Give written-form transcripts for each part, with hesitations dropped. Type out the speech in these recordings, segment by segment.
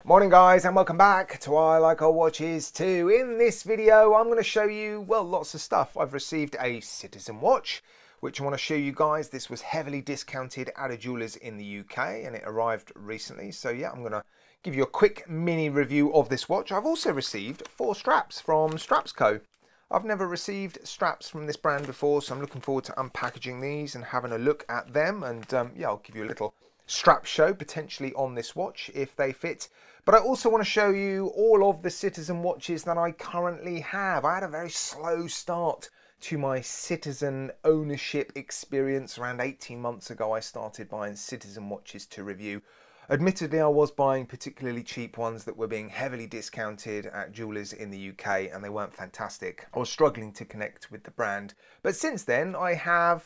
Morning guys, and welcome back to I Like Old Watches too. In this video I'm going to show you, well, lots of stuff. I've received a Citizen watch which I want to show you guys. This was heavily discounted at a jeweller's in the UK and it arrived recently, so yeah, I'm going to give you a quick mini review of this watch. I've also received 4 straps from StrapsCo. I've never received straps from this brand before, so I'm looking forward to unpackaging these and having a look at them, and yeah, I'll give you a little strap show potentially on this watch if they fit. But I also want to show you all of the Citizen watches that I currently have. I had a very slow start to my Citizen ownership experience. Around 18 months ago I started buying Citizen watches to review. Admittedly, I was buying particularly cheap ones that were being heavily discounted at jewellers in the UK, and they weren't fantastic. I was struggling to connect with the brand. But since then, I have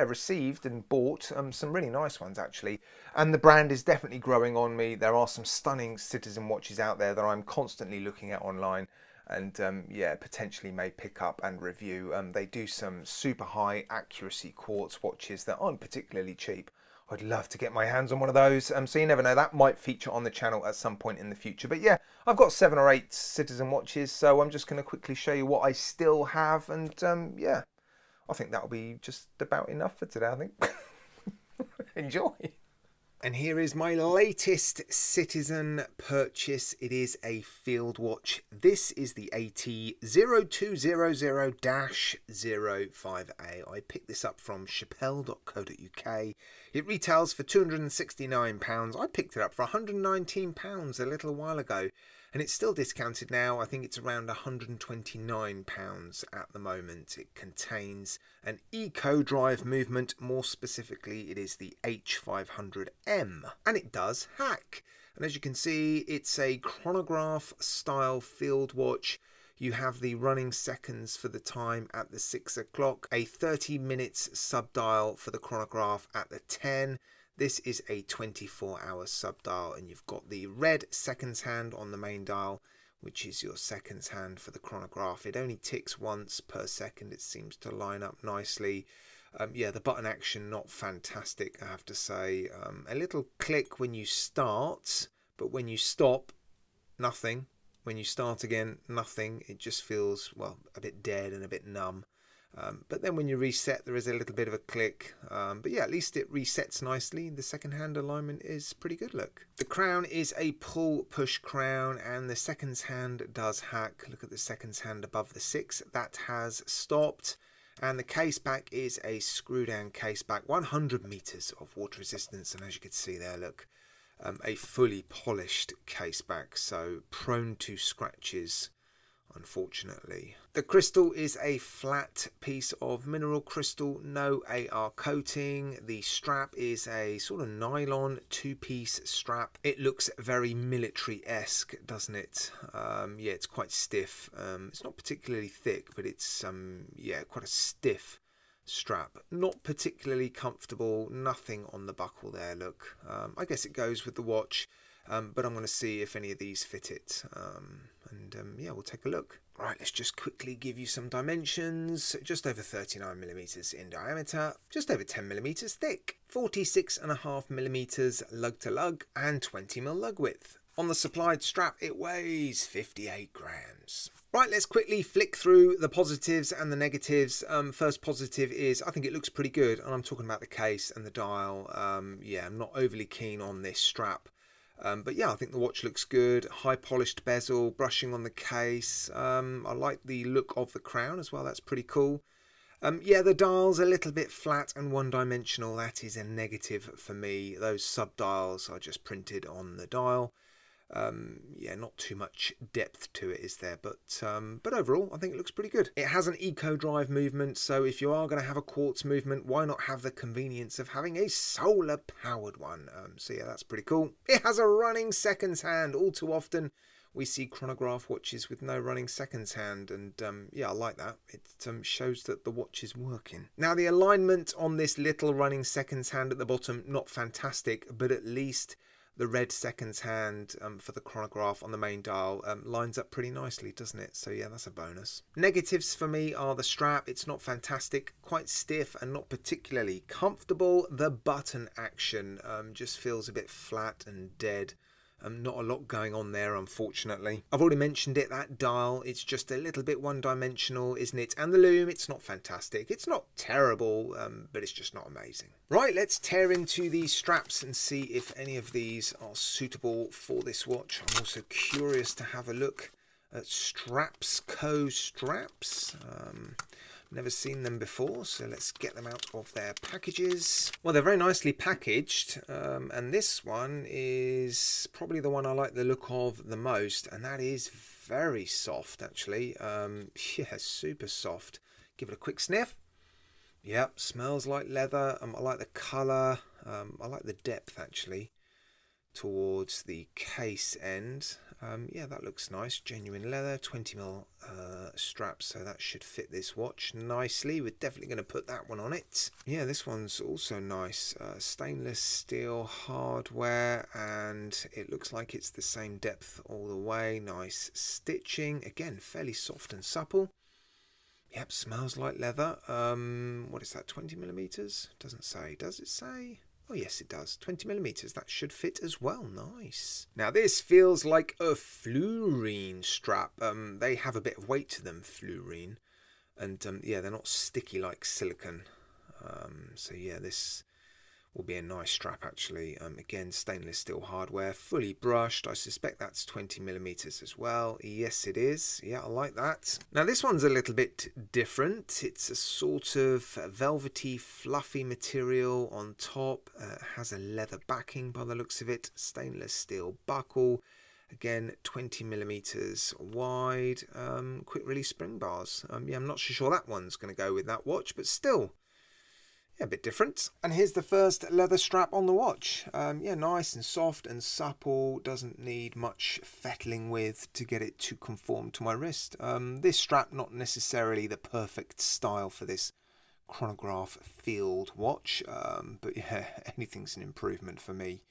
received and bought some really nice ones, actually. And the brand is definitely growing on me. There are some stunning Citizen watches out there that I'm constantly looking at online. And yeah, potentially may pick up and review. They do some super high accuracy quartz watches that aren't particularly cheap. I'd love to get my hands on one of those, so you never know, that might feature on the channel at some point in the future. But yeah, I've got 7 or 8 Citizen watches, so I'm just going to quickly show you what I still have, and yeah, I think that'll be just about enough for today, I think. Enjoy! And here is my latest Citizen purchase. It is a field watch. This is the AT0200-05A. I picked this up from chappelle.co.uk. It retails for £269. I picked it up for £119 a little while ago. And it's still discounted now. I think it's around £129 at the moment. It contains an eco drive movement. More specifically, it is the H500M. And it does hack. And as you can see, it's a chronograph style field watch. You have the running seconds for the time at the 6 o'clock. A 30 minutes sub-dial for the chronograph at the 10. This is a 24-hour sub-dial, and you've got the red seconds hand on the main dial, which is your seconds hand for the chronograph. It only ticks once per second. It seems to line up nicely. Yeah, the button action, not fantastic, I have to say. A little click when you start, but when you stop, nothing. When you start again, nothing. It just feels, well, a bit dead and a bit numb. But then when you reset, there is a little bit of a click. But yeah, at least it resets nicely. The second hand alignment is pretty good, look. The crown is a pull push crown, and the seconds hand does hack. Look at the seconds hand above the 6. That has stopped. And the case back is a screw down case back. 100 meters of water resistance. And as you can see there, look, a fully polished case back. So prone to scratches, unfortunately. The crystal is a flat piece of mineral crystal, no AR coating. The strap is a sort of nylon 2-piece strap. It looks very military-esque, doesn't it? Yeah, it's quite stiff. It's not particularly thick, but it's yeah, quite a stiff strap. Not particularly comfortable, nothing on the buckle there, look. I guess it goes with the watch. But I'm going to see if any of these fit it, yeah, we'll take a look. Right, let's just quickly give you some dimensions. Just over 39mm in diameter, just over 10mm thick, 46.5mm lug to lug, and 20mm lug width. On the supplied strap, it weighs 58 grams. Right, let's quickly flick through the positives and the negatives. First positive is I think it looks pretty good, and I'm talking about the case and the dial. Yeah, I'm not overly keen on this strap. But yeah, I think the watch looks good. High polished bezel, brushing on the case. I like the look of the crown as well. That's pretty cool. Yeah, the dial's a little bit flat and one-dimensional. That is a negative for me. Those sub-dials are just printed on the dial. Yeah, not too much depth to it, is there? But overall, I think it looks pretty good. It has an eco drive movement, so if you are going to have a quartz movement, why not have the convenience of having a solar powered one? So yeah, that's pretty cool. It has a running seconds hand. All too often we see chronograph watches with no running seconds hand, and yeah, I like that. It shows that the watch is working. Now, the alignment on this little running seconds hand at the bottom, not fantastic, but at least the red seconds hand for the chronograph on the main dial lines up pretty nicely, doesn't it? So yeah, that's a bonus. Negatives for me are the strap. It's not fantastic, quite stiff and not particularly comfortable. The button action just feels a bit flat and dead. Not a lot going on there, unfortunately. I've already mentioned it, that dial, it's just a little bit one-dimensional, isn't it? And the loom, it's not fantastic. It's not terrible, but it's just not amazing. Right, let's tear into these straps and see if any of these are suitable for this watch. I'm also curious to have a look at StrapsCo Straps. Never seen them before, so let's get them out of their packages. Well, they're very nicely packaged, and this one is probably the one I like the look of the most, and that is very soft, actually. Yeah, super soft. Give it a quick sniff. Yep, smells like leather. I like the colour. I like the depth, actually, towards the case end. Yeah, that looks nice. Genuine leather, 20mm straps, so that should fit this watch nicely. We're definitely going to put that one on it. Yeah, this one's also nice. Stainless steel hardware, and it looks like it's the same depth all the way. Nice stitching. Again, fairly soft and supple. Yep, smells like leather. What is that, 20mm? Doesn't say. Does it say? Oh yes, it does. 20mm. That should fit as well. Nice. Now this feels like a fluorine strap. They have a bit of weight to them, fluorine, and yeah, they're not sticky like silicone. So yeah, this will be a nice strap, actually. Again, stainless steel hardware, fully brushed. I suspect that's 20mm as well. Yes, it is. Yeah, I like that. Now this one's a little bit different. It's a sort of velvety, fluffy material on top. It has a leather backing by the looks of it. Stainless steel buckle. Again, 20mm wide. Quick release spring bars. Yeah, I'm not so sure that one's going to go with that watch, but still, a bit different. And here's the first leather strap on the watch. Yeah, nice and soft and supple. Doesn't need much fettling with to get it to conform to my wrist. This strap, not necessarily the perfect style for this chronograph field watch, but yeah, anything's an improvement for me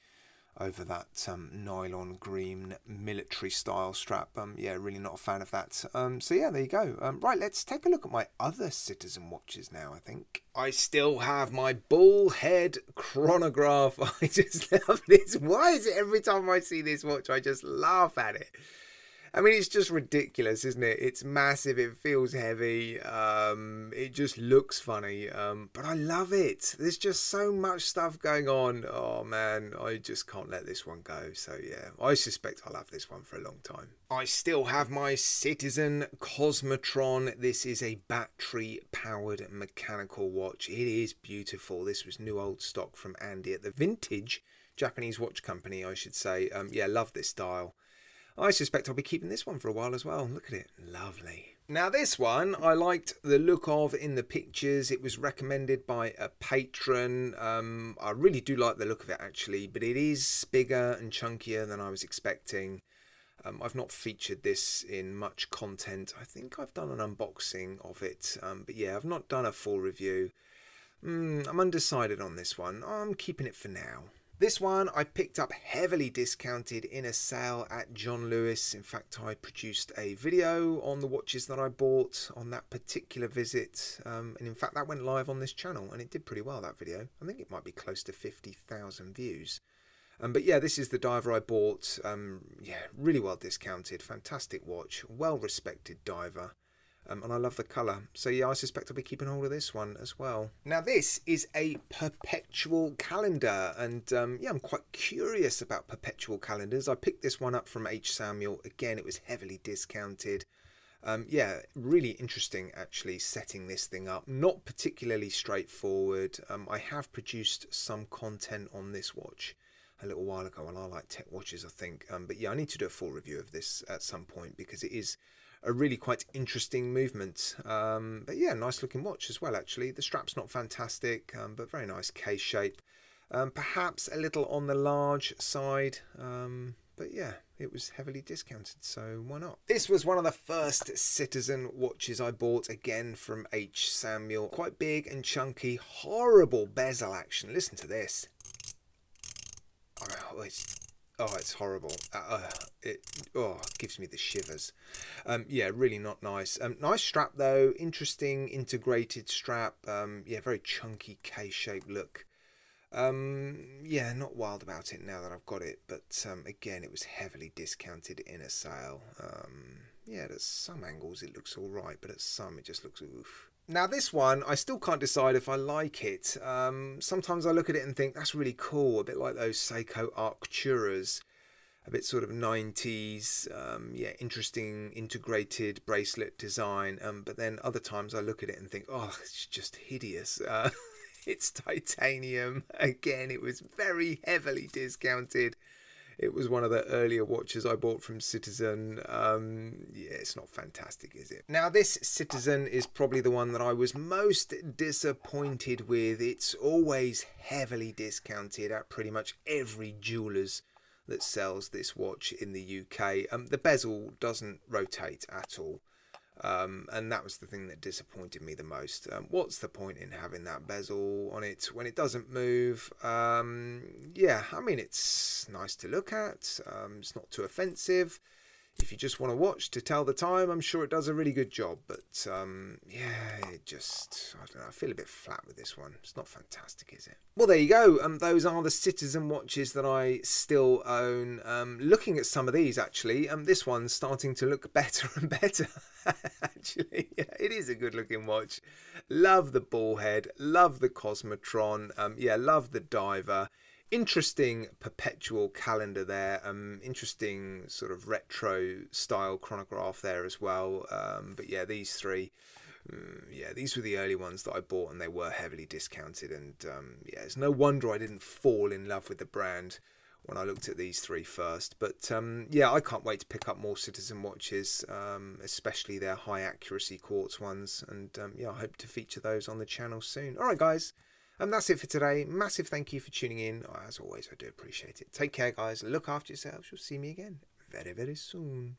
over that nylon green military style strap. Yeah, really not a fan of that. So yeah, there you go. Right, let's take a look at my other Citizen watches now, I think. I still have my bullhead chronograph. I just love this. Why is it every time I see this watch, I just laugh at it? I mean, it's just ridiculous, isn't it? It's massive, it feels heavy, it just looks funny, but I love it. There's just so much stuff going on. Oh man, I just can't let this one go. So yeah, I suspect I'll have this one for a long time. I still have my Citizen Cosmotron. This is a battery-powered mechanical watch. It is beautiful. This was new old stock from Andy at the Vintage Japanese Watch Company, I should say. Yeah, love this dial. I suspect I'll be keeping this one for a while as well. Look at it. Lovely. Now this one, I liked the look of in the pictures. It was recommended by a patron. I really do like the look of it, actually, but it is bigger and chunkier than I was expecting. I've not featured this in much content. I think I've done an unboxing of it, but yeah, I've not done a full review. I'm undecided on this one. I'm keeping it for now. This one I picked up heavily discounted in a sale at John Lewis. In fact, I produced a video on the watches that I bought on that particular visit. And in fact, that went live on this channel and it did pretty well, that video. I think it might be close to 50,000 views. But yeah, this is the diver I bought. Yeah, really well discounted. Fantastic watch. Well-respected diver. And I love the colour. So yeah, I suspect I'll be keeping hold of this one as well. Now this is a perpetual calendar, and yeah, I'm quite curious about perpetual calendars. I picked this one up from H. Samuel. Again, it was heavily discounted. Yeah, really interesting actually setting this thing up. Not particularly straightforward. I have produced some content on this watch a little while ago, and I like tech watches, I think. But yeah, I need to do a full review of this at some point because it is a really quite interesting movement. But yeah, nice looking watch as well, actually. The strap's not fantastic, but very nice case shape. Perhaps a little on the large side, but yeah, it was heavily discounted, so why not? This was one of the first Citizen watches I bought, again from H. Samuel. Quite big and chunky, horrible bezel action. Listen to this. Oh, it's horrible. It gives me the shivers. Yeah, really not nice. Nice strap though. Interesting integrated strap. Yeah, very chunky K-shaped look. Yeah, not wild about it now that I've got it, but again, it was heavily discounted in a sale. Yeah, at some angles it looks alright, but at some it just looks oof. Now this one, I still can't decide if I like it. Sometimes I look at it and think that's really cool, a bit like those Seiko Arcturas. A bit sort of 90s, yeah, interesting integrated bracelet design. But then other times I look at it and think, oh, it's just hideous. It's titanium. Again, it was very heavily discounted. It was one of the earlier watches I bought from Citizen. Yeah, it's not fantastic, is it? Now, this Citizen is probably the one that I was most disappointed with. It's always heavily discounted at pretty much every jeweller's that sells this watch in the UK. The bezel doesn't rotate at all, and that was the thing that disappointed me the most. What's the point in having that bezel on it when it doesn't move? Yeah, I mean, it's nice to look at. It's not too offensive. If you just want to watch to tell the time, I'm sure it does a really good job. But yeah, it just, I don't know, I feel a bit flat with this one. It's not fantastic, is it? Well, there you go. Those are the Citizen watches that I still own. Looking at some of these, actually, this one's starting to look better and better. Actually, yeah, it is a good looking watch. Love the ball head. Love the Cosmotron. Yeah, love the diver. Interesting perpetual calendar there, interesting sort of retro style chronograph there as well. But yeah, these three, yeah, these were the early ones that I bought and they were heavily discounted. And yeah, it's no wonder I didn't fall in love with the brand when I looked at these three first. But yeah, I can't wait to pick up more Citizen watches, especially their high accuracy quartz ones. And yeah, I hope to feature those on the channel soon. All right, guys. That's it for today. Massive thank you for tuning in. As always, I do appreciate it. Take care, guys. Look after yourselves. You'll see me again very, very soon.